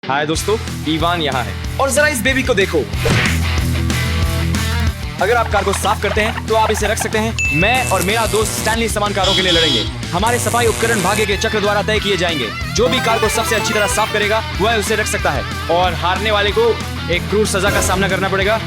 हाय दोस्तों, इवान यहाँ है और जरा इस बेबी को देखो। अगर आप कार को साफ करते हैं तो आप इसे रख सकते हैं। मैं और मेरा दोस्त स्टैनली समान कारों के लिए लड़ेंगे। हमारे सफाई उपकरण भाग्य के चक्र द्वारा तय किए जाएंगे। जो भी कार को सबसे अच्छी तरह साफ करेगा वह उसे रख सकता है और हारने वाले को एक क्रूर सजा का सामना करना पड़ेगा।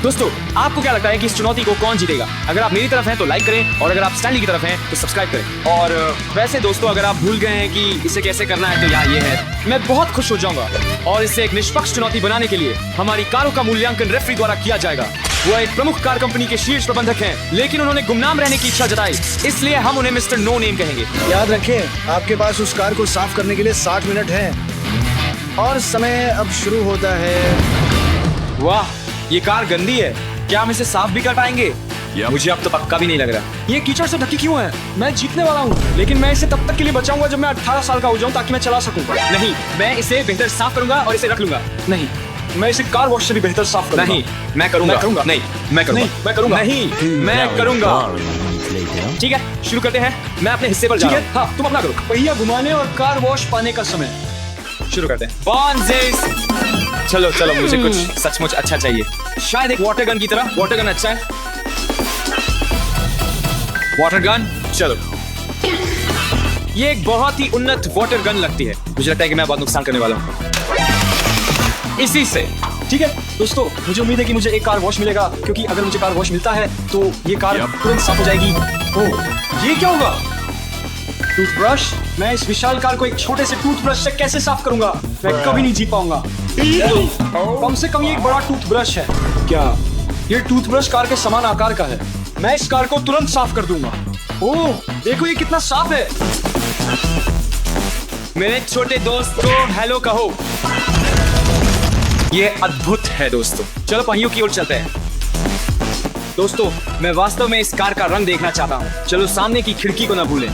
दोस्तों, आपको क्या लगता है कि इस चुनौती को कौन जीतेगा? अगर आप मेरी तरफ हैं तो लाइक करें और अगर आप स्टैनली की तरफ हैं तो सब्सक्राइब करें। और वैसे दोस्तों, अगर आप भूल गए हैं कि इसे कैसे करना है तो यहाँ ये है। मैं बहुत खुश हो जाऊंगा और इसे एक निष्पक्ष चुनौती बनाने के लिए हमारी कारों का मूल्यांकन रेफरी द्वारा किया जाएगा। वह एक प्रमुख कार कंपनी के शीर्ष प्रबंधक हैं, लेकिन उन्होंने गुमनाम रहने की इच्छा जताई, इसलिए हम उन्हें मिस्टर नो नेम कहेंगे। याद रखें, आपके पास उस कार को साफ करने के लिए 60 मिनट हैं और समय अब शुरू होता है। वाह, ये कार गंदी है। क्या हम इसे साफ भी कर पाएंगे? मुझे अब तो पक्का भी नहीं लग रहा। ये कीचड़ से ढकी क्यों है? मैं जीतने वाला हूँ, लेकिन मैं इसे तब तक के लिए बचाऊंगा जब मैं 18 साल का हो जाऊं ताकि मैं चला सकूं। नहीं, मैं इसे बेहतर साफ करूंगा और इसे रख लूंगा। नहीं, मैं इसे कार वॉश से भी बेहतर साफ करूंगा। नहीं, मैं करूंगा। नहीं, मैं करूंगा। नहीं, मैं करूंगा। नहीं, मैं करूंगा। ठीक है, शुरू करते हैं। मैं अपने हिस्से पर जा रहा हूं। हाँ, तुम अपना करो। पहिया घुमाने और कार वॉश पाने का समय शुरू करते हैं। बॉन्जेस, चलो चलो, मुझे कुछ सचमुच अच्छा चाहिए। शायद एक वाटर गन की तरह। वाटर गन अच्छा है। वाटर गन, चलो। ये एक बहुत ही उन्नत वाटर गन लगती है। मुझे लगता है कि मैं बहुत नुकसान करने वाला हूँ इसी से। ठीक है दोस्तों, मुझे उम्मीद है कि मुझे एक कार वॉश मिलेगा, क्योंकि अगर मुझे कार वॉश मिलता है तो ये कार तुरंत साफ हो जाएगी। ओह, ये क्या होगा? टूथब्रश? मैं इस विशाल कार को एक छोटे से टूथब्रश से कैसे साफ करूंगा? मैं कभी नहीं जीत पाऊंगा। कम से कम ये एक बड़ा टूथब्रश है। क्या ये टूथब्रश कार के समान आकार का है? मैं इस कार को तुरंत साफ कर दूंगा। ओह, देखो ये कितना साफ है। मेरे छोटे दोस्त को हेलो कहो। ये अद्भुत है दोस्तों। चलो पहियों की ओर चलते हैं। दोस्तों, मैं वास्तव में इस कार का रंग देखना चाहता हूँ। चलो सामने की खिड़की को ना भूलें।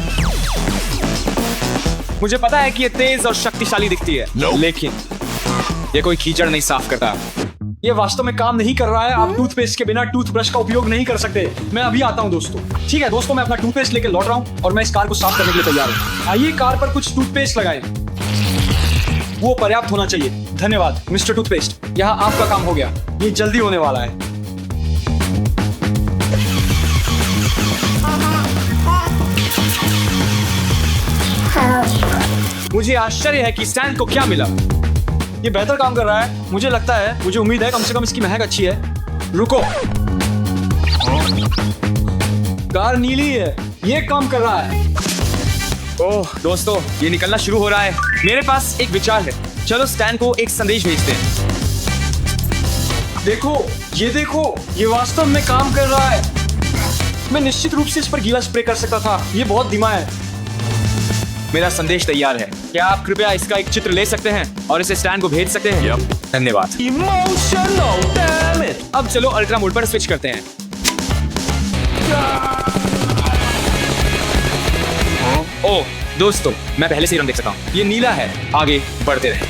मुझे पता है कि ये तेज और शक्तिशाली दिखती है, लेकिन ये कोई कीचड़ नहीं साफ करता। ये वास्तव में काम नहीं कर रहा है। आप टूथपेस्ट के बिना टूथब्रश का उपयोग नहीं कर सकते। मैं अभी आता हूँ दोस्तों। ठीक है दोस्तों, मैं अपना टूथपेस्ट लेकर लौट रहा हूँ और मैं इस कार को साफ करने के लिए तैयार हूँ। आइए कार पर कुछ टूथपेस्ट लगाएं। वो पर्याप्त होना चाहिए। धन्यवाद मिस्टर टूथपेस्ट। यहाँ आपका काम हो गया। ये जल्दी होने वाला है। मुझे आश्चर्य है कि स्टैन को क्या मिला। ये बेहतर काम कर रहा है, मुझे लगता है। मुझे उम्मीद है, कम से कम इसकी महक अच्छी है। रुको, कार नीली है। ये काम कर रहा है। ओह दोस्तों, ये निकलना शुरू हो रहा है। मेरे पास एक विचार है। चलो स्टैन को एक संदेश भेजते हैं। देखो, ये देखो, ये वास्तव में काम कर रहा है। मैं निश्चित रूप से इस पर गीला स्प्रे कर सकता था। ये बहुत धीमा है। मेरा संदेश तैयार है। क्या आप कृपया इसका एक चित्र ले सकते हैं और इसे स्टैन को भेज सकते हैं? धन्यवाद। Emotional, damn it! अब चलो अल्ट्रा मोड पर स्विच करते हैं। ओह दोस्तों, मैं पहले से ही रंग देख सकता हूँ। ये नीला है। आगे बढ़ते रहे।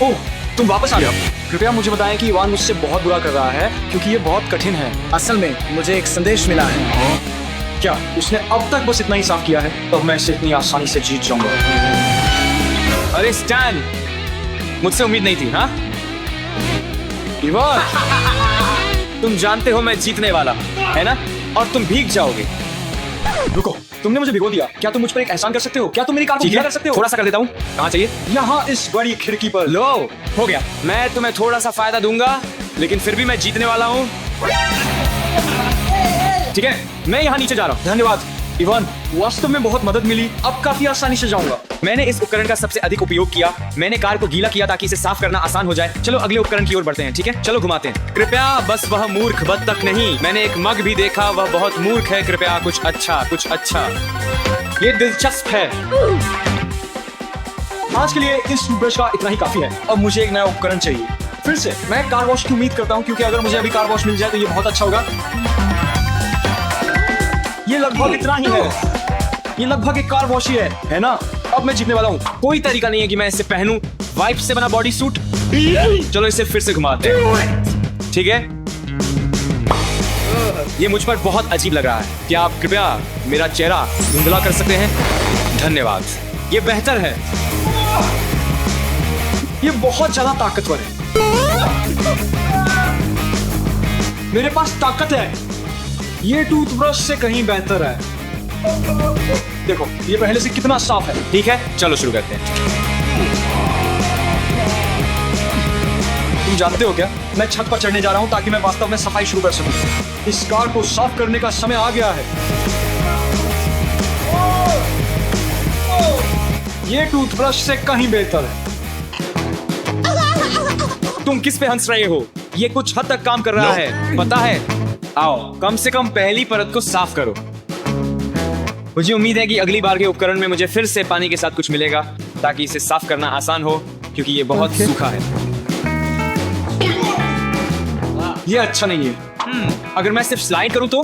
ओह, तुम वापस आ गए। कृपया मुझे बताएं कि इवान मुझसे बहुत बुरा कर रहा है, क्योंकि ये बहुत कठिन है। असल में मुझे एक संदेश मिला है। क्या उसने अब तक बस इतना ही साफ किया है? तो मैं इसे इतनी आसानी से जीत जाऊंगा। अरे स्टैन, मुझसे उम्मीद नहीं थी। हाँ इवान, तुम जानते हो मैं जीतने वाला है ना, और तुम भीग जाओगे। रुको, तुमने मुझे भिगो दिया। क्या तुम मुझ पर एक एहसान कर सकते हो? क्या तुम मेरी कार को गीला कर सकते हो? थोड़ा सा कर देता हूँ। कहाँ चाहिए? यहाँ इस बड़ी खिड़की पर। लो, हो गया। मैं तुम्हें थोड़ा सा फायदा दूंगा, लेकिन फिर भी मैं जीतने वाला हूँ। ठीक है, मैं यहाँ नीचे जा रहा हूँ। धन्यवाद इवान, वास्तव में बहुत मदद मिली। अब काफी आसानी से जाऊंगा। मैंने इस उपकरण का सबसे अधिक उपयोग किया। मैंने कार को गीला किया ताकि इसे साफ करना आसान हो जाए। चलो अगले उपकरण की ओर बढ़ते हैं। ठीक है, चलो घुमाते हैं। कृपया बस वह मूर्ख बत्तख नहीं। मैंने एक मग भी देखा, वह बहुत मूर्ख है। कृपया कुछ अच्छा, कुछ अच्छा। ये दिलचस्प है। आज के लिए इस टूथब्रश का इतना ही काफी है। अब मुझे एक नया उपकरण चाहिए। फिर से मैं कार वॉश की उम्मीद करता हूँ, क्योंकि अगर मुझे अभी कार वॉश मिल जाए तो ये बहुत अच्छा होगा। ये लगभग इतना ही है। ये लगभग एक कार वॉश ही है ना? अब मैं जीतने वाला हूँ। कोई तरीका नहीं है कि मैं इसे पहनूं। वाइप से बना बॉडी सूट। चलो इसे फिर से घुमाते हैं। ठीक है, ये मुझ पर बहुत अजीब लग रहा है। क्या आप कृपया मेरा चेहरा धुंधला कर सकते हैं? धन्यवाद। ये बेहतर है। ये बहुत ज्यादा ताकतवर है। मेरे पास ताकत है। ये टूथब्रश से कहीं बेहतर है। देखो ये पहले से कितना साफ है। ठीक है, चलो शुरू करते हैं। तुम जानते हो क्या, मैं छत पर चढ़ने जा रहा हूं ताकि मैं वास्तव में सफाई शुरू कर सकूं। इस कार को साफ करने का समय आ गया है। ये टूथब्रश से कहीं बेहतर है। तुम किस पे हंस रहे हो? ये कुछ हद तक काम कर रहा है, पता है। आओ, कम से कम पहली परत को साफ करो। मुझे उम्मीद है कि अगली बार के उपकरण में मुझे फिर से पानी के साथ कुछ मिलेगा ताकि इसे साफ करना आसान हो, क्योंकि ये बहुत सूखा है। ये अच्छा नहीं है। अगर मैं सिर्फ स्लाइड करूं तो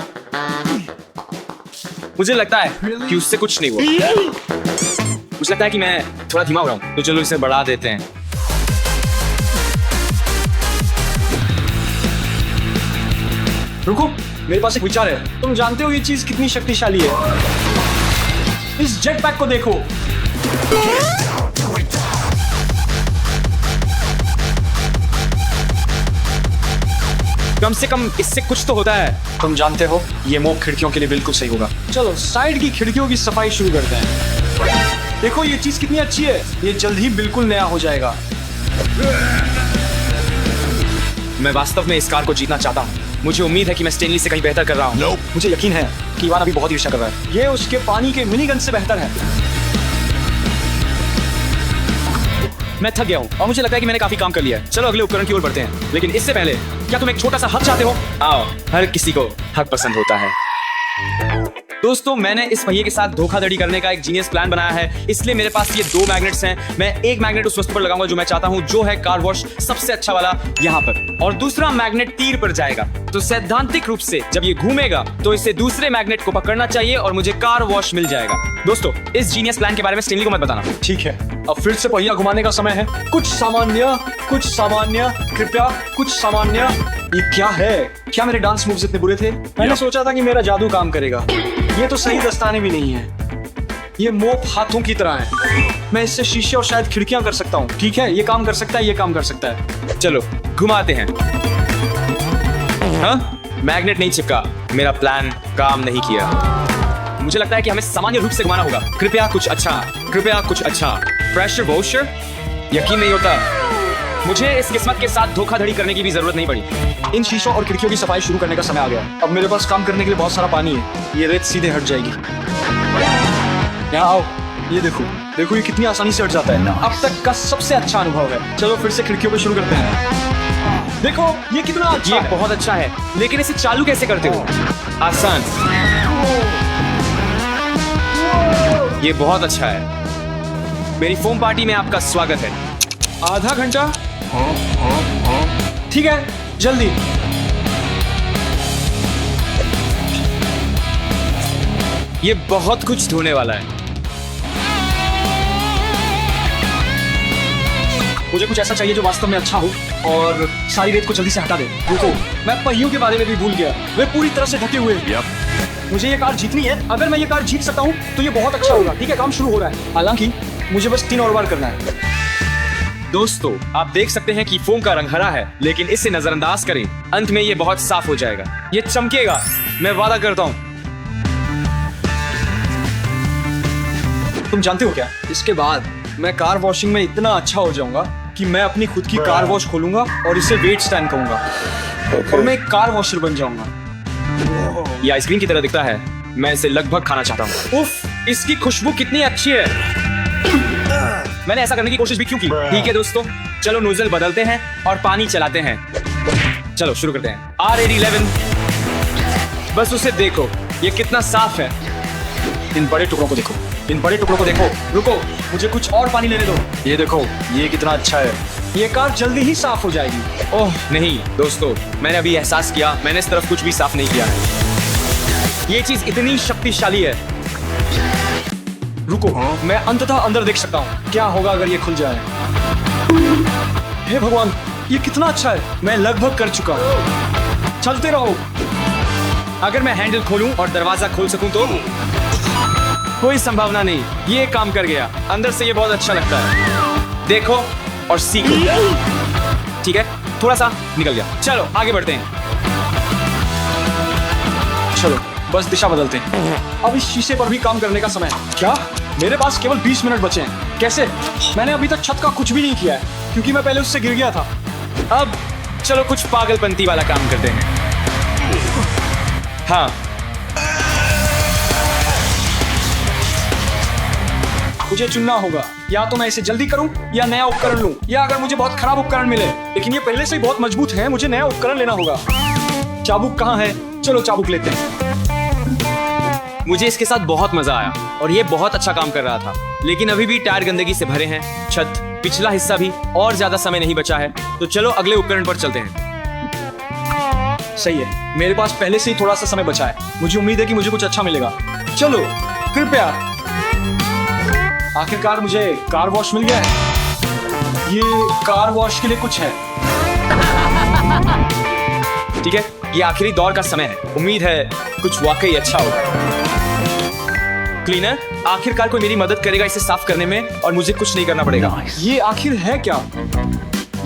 मुझे लगता है कि उससे कुछ नहीं हुआ। मुझे लगता है कि मैं थोड़ा धीमा हो रहा हूं, तो चलो इसे बढ़ा देते हैं। रुको, मेरे पास एक विचार है। तुम जानते हो ये चीज कितनी शक्तिशाली है? इस जेट पैक को देखो। कम से कम इससे कुछ तो होता है। तुम जानते हो ये मोप खिड़कियों के लिए बिल्कुल सही होगा। चलो साइड की खिड़कियों की सफाई शुरू करते हैं। देखो ये चीज कितनी अच्छी है। ये जल्द ही बिल्कुल नया हो जाएगा। मैं वास्तव में इस कार को जीतना चाहता हूँ। मुझे उम्मीद है कि मैं स्टेनली से कहीं बेहतर कर रहा हूँ। मुझे यकीन है कि इवान अभी बहुत ईर्ष्या कर रहा है। ये उसके पानी के मिनी गन से बेहतर है। मैं थक गया हूँ और मुझे लगता है कि मैंने काफी काम कर लिया है। चलो अगले उपकरण की ओर बढ़ते हैं, लेकिन इससे पहले क्या तुम एक छोटा सा हक चाहते हो? आओ, हर किसी को हक पसंद होता है। दोस्तों, मैंने इस पहिए के साथ धोखाधड़ी करने का एक जीनियस प्लान बनाया है। इसलिए मेरे पास ये 2 मैग्नेट्स हैं। मैं एक मैग्नेट उस वस्तु पर लगाऊंगा जो मैं चाहता हूं, जो है कार वॉश सबसे अच्छा वाला यहाँ पर, और दूसरा मैग्नेट तीर पर जाएगा। तो सैद्धांतिक रूप से जब ये घूमेगा तो इसे दूसरे मैग्नेट को पकड़ना चाहिए और मुझे कार वॉश मिल जाएगा। दोस्तों, इस जीनियस प्लान के बारे में स्टेनली को मत बताना। ठीक है, अब फिर से पहिया घुमाने का समय है। कुछ सामान्य, कृपया कुछ सामान्य। ये क्या है? क्या मेरे डांस मूव्स इतने बुरे थे? मैंने सोचा था कि मेरा जादू काम करेगा। ये तो सही दस्ताने भी नहीं है। ये मोप हाथों की तरह है। मैं इससे शीशे और शायद खिड़कियां कर सकता हूँ। ठीक है, ये काम कर सकता है, ये काम कर सकता है। चलो घुमाते हैं। हाँ, मैग्नेट नहीं चिपका। मेरा प्लान काम नहीं किया। मुझे लगता है कि हमें सामान्य रूप से घुमाना होगा। कृपया कुछ अच्छा, कृपया कुछ अच्छा। Pressure washer? यकीन नहीं होता। मुझे इस किस्मत के साथ धोखाधड़ी करने की भी जरूरत नहीं पड़ी। इन शीशों और खिड़कियों की सफाई शुरू करने का समय आ गया। अब मेरे पास काम करने के लिए बहुत सारा पानी है। ये रेत सीधे हट जाएगी। यहाँ आओ, ये देखो, देखो ये कितनी आसानी से हट जाता है। अब तक का सबसे अच्छा अनुभव है। चलो फिर से खिड़कियों पे शुरू करते हैं। देखो ये कितना अच्छा ये है। बहुत अच्छा है, लेकिन इसे चालू कैसे करते हो? आसान। ये बहुत अच्छा है। मेरी फोम पार्टी में आपका स्वागत है। आधा घंटा? ठीक है, जल्दी। ये बहुत कुछ धोने वाला है। मुझे कुछ ऐसा चाहिए जो वास्तव में अच्छा हो और सारी रेत को जल्दी से हटा दे। रुको, मैं पहियों के बारे में भी भूल गया। वे पूरी तरह से ढके हुए हैं। मुझे ये कार जीतनी है। अगर मैं ये कार जीत सकता हूँ तो ये बहुत अच्छा होगा। ठीक है, काम शुरू हो रहा है। हालांकि मुझे बस 3 और बार करना है। दोस्तों, आप देख सकते हैं कि फोम का रंग हरा है, लेकिन इसे नजरअंदाज करें, अंत में ये बहुत साफ हो जाएगा। ये चमकेगा, मैं वादा करता हूँ। तुम जानते हो क्या, इसके बाद मैं कार वॉशिंग में इतना अच्छा हो जाऊंगा कि मैं अपनी खुद की कार वॉश खोलूंगा और इसे वेट स्टैंड कहूंगा और मैं एक कार वॉशर बन जाऊंगा। ये आइसक्रीम की तरह दिखता है। मैं इसे लगभग खाना चाहता हूँ। उफ, इसकी खुशबू कितनी अच्छी है। मैंने ऐसा करने की कोशिश भी क्यों की? ठीक है दोस्तों, चलो नोजल बदलते हैं और पानी चलाते हैं। चलो शुरू करते हैं। R811, बस उसे देखो, ये कितना साफ है। इन बड़े टुकड़ों को देखो, इन बड़े टुकड़ों को देखो। रुको, मुझे कुछ और पानी लेने दो। ये देखो, ये कितना अच्छा है। ये कार जल्दी ही साफ हो जाएगी। ओह नहीं दोस्तों, मैंने अभी एहसास किया मैंने इस तरफ कुछ भी साफ नहीं किया है। ये चीज इतनी शक्तिशाली है। रुको, मैं अंततः अंदर देख सकता हूँ। क्या होगा अगर ये खुल जाए? हे भगवान, ये कितना अच्छा है। मैं लगभग कर चुका हूँ। चलते रहो। अगर मैं हैंडल खोलूं और दरवाजा खोल सकूं तो कोई संभावना नहीं, ये काम कर गया। अंदर से ये बहुत अच्छा लगता है। देखो और सीखो। ठीक है, थोड़ा सा निकल गया। चलो आगे बढ़ते हैं। चलो बस दिशा बदलते हैं। अब इस शीशे पर भी काम करने का समय है। क्या मेरे पास केवल 20 मिनट बचे हैं? कैसे? मैंने अभी तक छत का कुछ भी नहीं किया है क्योंकि मैं पहले उससे गिर गया था। अब चलो कुछ पागलपंती वाला काम करते हैं। हाँ, मुझे चुनना होगा, या तो मैं इसे जल्दी करूं या नया उपकरण लूं, या अगर मुझे बहुत खराब उपकरण मिले, लेकिन ये पहले से ही बहुत मजबूत है, मुझे नया उपकरण लेना होगा। चाबुक कहाँ है? चलो चाबुक लेते हैं। मुझे इसके साथ बहुत मजा आया और ये बहुत अच्छा काम कर रहा था, लेकिन अभी भी टायर गंदगी से भरे हैं, छत, पिछला हिस्सा भी, और ज्यादा समय नहीं बचा है। तो चलो अगले उपकरण पर चलते हैं। सही है, मेरे पास पहले से ही थोड़ा सा समय बचा है। मुझे उम्मीद है कि मुझे कुछ अच्छा मिलेगा। चलो कृपया। आखिरकार मुझे कार वॉश मिल गया है। ये कार वॉश के लिए कुछ है। ठीक है, ये आखिरी दौर का समय है। उम्मीद है कुछ वाकई अच्छा होगा। क्लीनर, आखिरकार कोई मेरी मदद करेगा इसे साफ करने में और मुझे कुछ नहीं करना पड़ेगा। ये आखिर है क्या?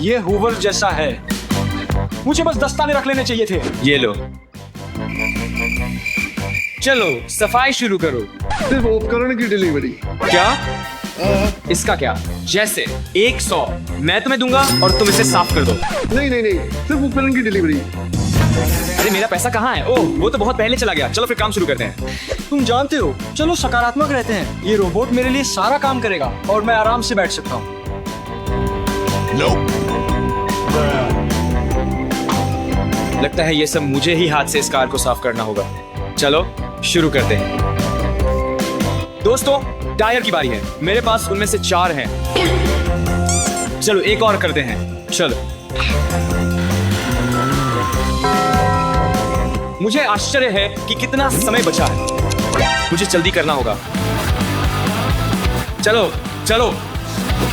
ये हूवर जैसा है। मुझे बस दस्ताने रख लेने चाहिए थे। ये लो। चलो सफाई शुरू करो। सिर्फ उपकरण की डिलीवरी। क्या? इसका क्या? जैसे 100 मैं तुम्हें दूंगा और तुम इसे साफ कर दो। नहीं नहीं नहीं, सिर्फ उपकरण की डिलीवरी। अरे मेरा पैसा कहाँ है? ओह, वो तो बहुत पहले चला गया। चलो फिर काम शुरू करते हैं। तुम जानते हो, चलो सकारात्मक रहते हैं। ये रोबोट मेरे लिए सारा काम करेगा और मैं आराम से बैठ सकता हूँ। लगता है ये सब मुझे ही हाथ से इस कार को साफ करना होगा। चलो शुरू करते हैं। दोस्तों, टायर की बारी है। मेरे पास उनमें से 4 हैं। चलो एक और करते हैं। चलो। मुझे आश्चर्य है कि कितना समय बचा है। मुझे जल्दी करना होगा। चलो चलो।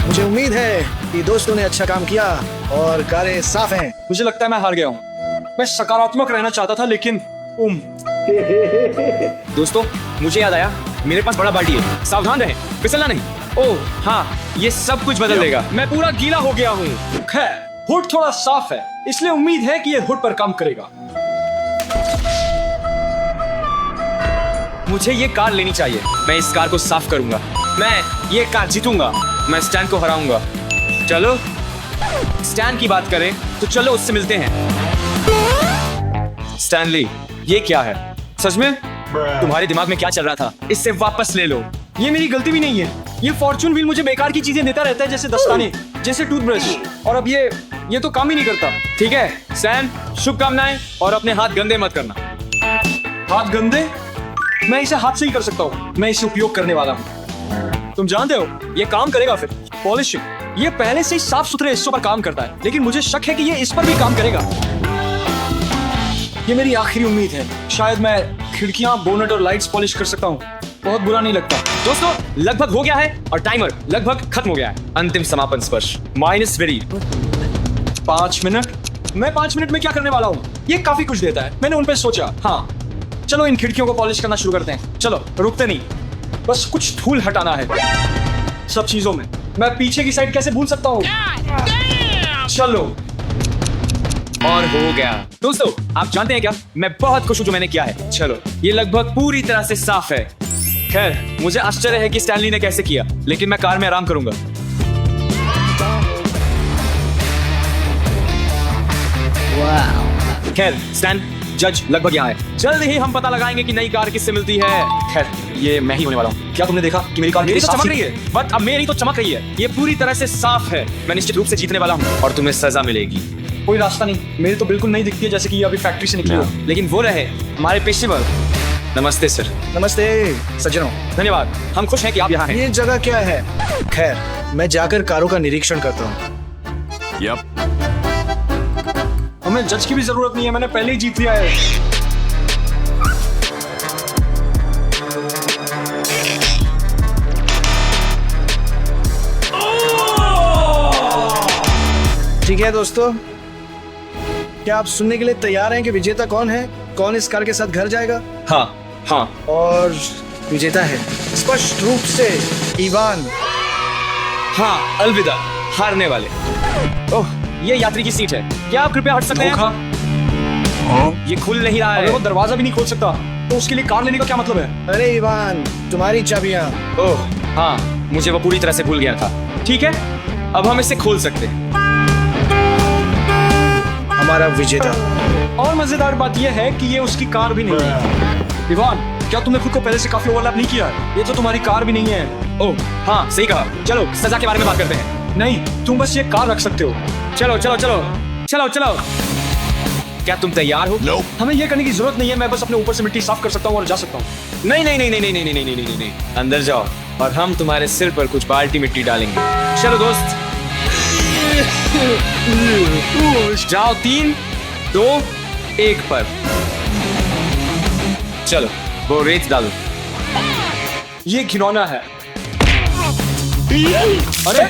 मुझे उम्मीद है कि दोस्तों ने अच्छा काम किया और कारें साफ हैं। मुझे लगता है मैं हार गया हूँ। मैं सकारात्मक रहना चाहता था, लेकिन दोस्तों, मुझे याद आया, मेरे पास बड़ा बाल्टी है। सावधान रहें, फिसलना नहीं। ओह हाँ, ये सब कुछ बदल देगा। मैं पूरा गीला हो गया हूँ। खैर, हुड थोड़ा साफ है, इसलिए उम्मीद है कि ये हुड पर काम करेगा। मुझे ये कार लेनी चाहिए। मैं इस कार को साफ करूंगा। मैं ये कार जीतूंगा। मैं स्टैन को हराऊंगा। चलो, स्टैन की बात करें तो चलो उससे मिलते हैं। स्टैनली, ये क्या है? सच में? तुम्हारे दिमाग में क्या चल रहा था? इससे वापस ले लो। ये मेरी गलती भी नहीं है। ये फॉर्चून व्हील मुझे बेकार की चीजें देता रहता है, जैसे दस्ताने, जैसे टूथब्रश, और अब ये तो काम ही नहीं करता। ठीक है स्टैन, शुभकामनाएं, और अपने हाथ गंदे मत करना। हाथ गंदे? मैं इसे हाथ से ही कर सकता हूँ। मैं इसे उपयोग करने वाला हूँ। तुम जानते हो, ये काम करेगा। फिर पॉलिशिंग, ये पहले से ही साफ सुथरे हिस्सों पर काम करता है, लेकिन मुझे शक है कि ये इस पर भी काम करेगा। ये मेरी आखिरी उम्मीद है। शायद मैं खिड़कियां, बोनट और लाइट्स पॉलिश कर सकता हूँ। बहुत बुरा नहीं लगता। दोस्तों, लगभग हो गया है और टाइमर लगभग खत्म हो गया है। अंतिम समापन स्पर्श माइनस वेरी। 5 मिनट? मैं 5 मिनट में क्या करने वाला हूँ? ये काफी कुछ देता है। मैंने उन पे सोचा। हाँ, चलो इन खिड़कियों को पॉलिश करना शुरू करते हैं। चलो, रुकते नहीं, बस कुछ धूल हटाना है सब चीजों में। मैं पीछे की साइड कैसे भूल सकता हूँ? चलो, और हो गया। दोस्तों, आप जानते हैं क्या, मैं बहुत खुश हूं जो मैंने किया है। चलो, ये लगभग पूरी तरह से साफ है। खैर, मुझे आश्चर्य है कि स्टैनली ने कैसे किया, लेकिन मैं कार में आराम करूंगा। खैर स्टैन, जज लगभग यहाँ है। जल्द ही हम पता लगाएंगे कि नई कार किससे मिलती है। खैर, ये मैं ही होने वाला हूँ। क्या तुमने देखा कि मेरी कार मेरी तो साफ चमक थी? रही है, बट अब मेरी तो चमक रही है। ये पूरी तरह से साफ है। मैं निश्चित रूप से जीतने वाला हूँ और तुम्हें सजा मिलेगी। कोई रास्ता नहीं। मेरी तो बिल्कुल नहीं दिखती है, जैसे कि ये अभी फैक्ट्री से निकली हो। लेकिन वो रहे हमारे पेशेवर। नमस्ते सर। नमस्ते सज्जनों। धन्यवाद, हम खुश हैं कि आप यहाँ हैं। ये जगह क्या है? खैर, मैं जाकर कारों का निरीक्षण करता हूँ। हमें जज की भी जरूरत नहीं है, मैंने पहले ही जीत लिया है। ठीक है दोस्तों, क्या आप सुनने के लिए तैयार हैं कि विजेता कौन है? कौन इस कार के साथ घर जाएगा? हाँ हाँ। और विजेता है स्पष्ट रूप से ईवान। हाँ, अलविदा हारने वाले। ओह, ये यात्री की सीट है। क्या आप कृपया हट सकते हैं? धोखा। ये खुल नहीं रहा अगर है। वो दरवाजा भी नहीं खोल सकता तो उसके लिए कार लेने का क्या मतलब है? अरे ईवान, तुम्हारी चाबियां। ओह, हाँ, मुझे वो पूरी तरह से भूल गया था। ठीक है, अब हम इसे खोल सकते हैं। हमारा विजेता। और मजेदार बात यह है कि ये उसकी कार भी नहीं है। इवान, क्या तुमने खुद को पहले से काफी ओवरलैप नहीं किया है? ये तो तुम्हारी कार भी नहीं है। ओह, हाँ, सही कहा। चलो सजा के बारे में बात करते हैं। नहीं, तुम बस ये कार रख सकते हो। चलो चलो चलो चलो चलो। क्या तुम तैयार हो? हमें ये करने की जरूरत नहीं है, मैं बस अपने ऊपर से मिट्टी साफ कर सकता हूँ और जा सकता हूँ। नहीं नहीं नहीं नहीं नहीं नहीं नहीं नहीं नहीं नहीं, अंदर जाओ और हम तुम्हारे सिर पर कुछ बाल्टी मिट्टी डालेंगे। चलो दोस्त, जाओ 3, 2, 1 पर। चलो वो रेत डालो। ये घिनौना है। अरे